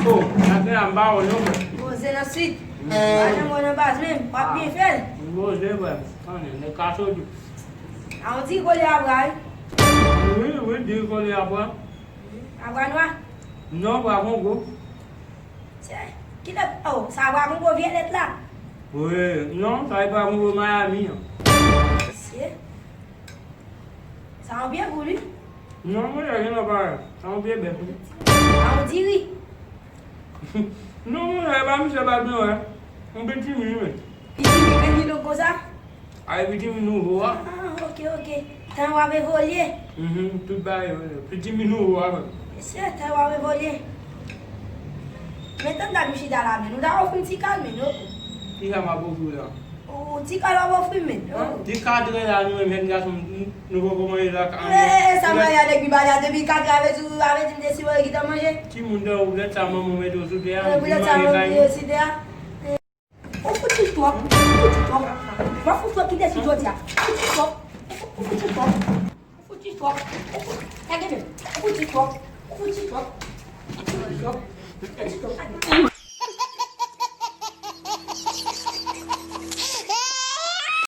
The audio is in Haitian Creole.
Oh, nanti ambau ni. Você na suite. Ada mau nambah slim. Papi fel. Vou levar. Kan ni kaso tu. Aonde kau lihat abang? Oui, dia kau lihat apa? Abang apa? No, apa aku? Kita oh, sahabat aku buat Vietnam lah. Oui, non, saya baru Miami. Sama biar guli. Non, moi, rien à voir. Ça bien bien. Aonde diri. Non, saya baru sebab ni, eh. Un petit minute. Ini kan lo cosa? Ai petit minute, ah. Ok. Então vai ver volher. Tudo bem, petit minute, ah. Certo, vai ver volher. Metan dah mesti dah lama. Nudah aku pun cikal meno. Iya mabuk sudah. Oh, cikal aku pun meno. Jika ada yang anu mengas nubo komai lah kan. Sama ya lagi banyak tapi kat gawe tu gawe tim desi wala kita manje. Cimunda udah sama momen tu dia. Udah sama desi dia. Oh, putus tua. Vai futur aqui desse dia. Putus tua. Pega ele. Putus tua.